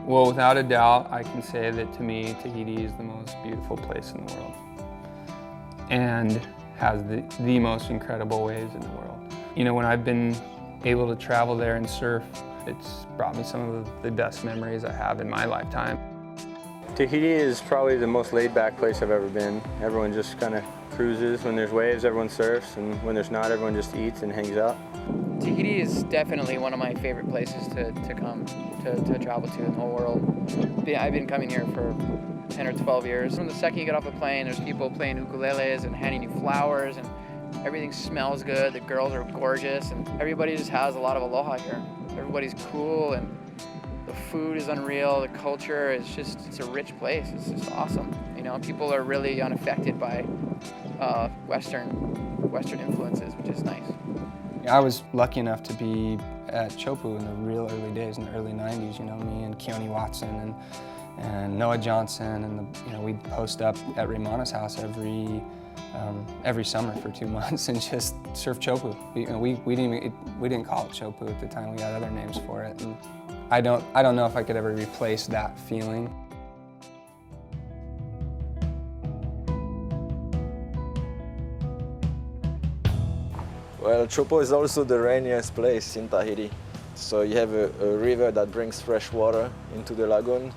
Well, without a doubt, I can say that to me, Tahiti is the most beautiful place in the world and has the most incredible waves in the world. You know, when I've been able to travel there and surf, it's brought me some of the best memories I have in my lifetime. Tahiti is probably the most laid-back place I've ever been. Everyone just kind of cruises. When there's waves, everyone surfs, and when there's not, everyone just eats and hangs out. Tahiti is definitely one of my favorite places to come to travel to in the whole world. I've been coming here for 10 or 12 years. From the second you get off a plane, there's people playing ukuleles and handing you flowers, and everything smells good. The girls are gorgeous, and everybody just has a lot of aloha here. Everybody's cool, and the food is unreal. The culture is it's a rich place. It's just awesome. You know, people are really unaffected by Western influences, which is nice. I was lucky enough to be at Chopu in the real early days, in the early 90s, you know, me and Keone Watson and Noah Johnson, and you know, we'd post up at Raymana's house every summer for 2 months and just surf Chopu. We didn't call it Chopu at the time. We had other names for it, and I don't know if I could ever replace that feeling. Well, Chopu is also the rainiest place in Tahiti. So you have a river that brings fresh water into the lagoon,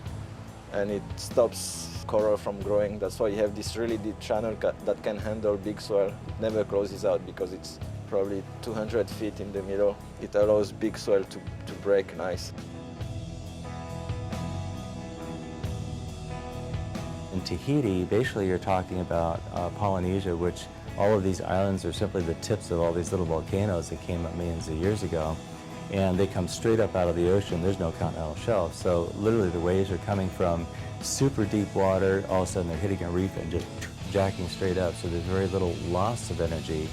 and it stops coral from growing. That's why you have this really deep channel that can handle big swell. It never closes out because it's probably 200 feet in the middle. It allows big swell to break nice. In Tahiti, basically you're talking about Polynesia, which all of these islands are simply the tips of all these little volcanoes that came up millions of years ago. And they come straight up out of the ocean. There's no continental shelf. So literally the waves are coming from super deep water. All of a sudden they're hitting a reef and just jacking straight up. So there's very little loss of energy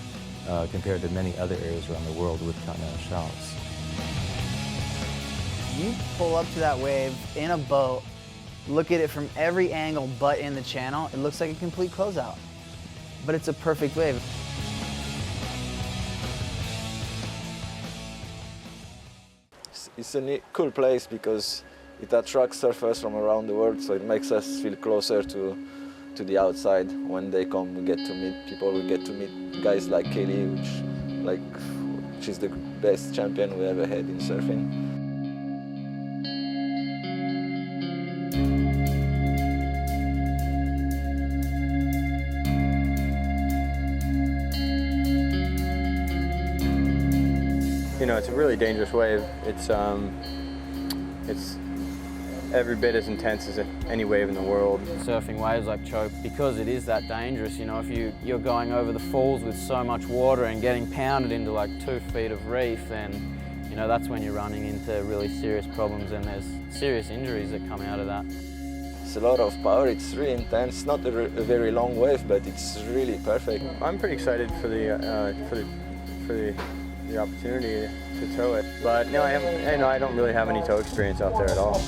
compared to many other areas around the world with continental shelves. You pull up to that wave in a boat, look at it from every angle but in the channel, it looks like a complete closeout. But it's a perfect wave. It's a cool place because it attracts surfers from around the world, so it makes us feel closer to the outside. When they come, we get to meet people, we get to meet guys like Kelly, which is the best champion we ever had in surfing. You know, it's a really dangerous wave. It's every bit as intense as any wave in the world. Surfing waves like Chope, because it is that dangerous, you know, if you're going over the falls with so much water and getting pounded into like 2 feet of reef, then, you know, that's when you're running into really serious problems, and there's serious injuries that come out of that. It's a lot of power, it's really intense. It's not a very long wave, but it's really perfect. I'm pretty excited for the opportunity to tow it, but no, I don't really have any tow experience out there at all.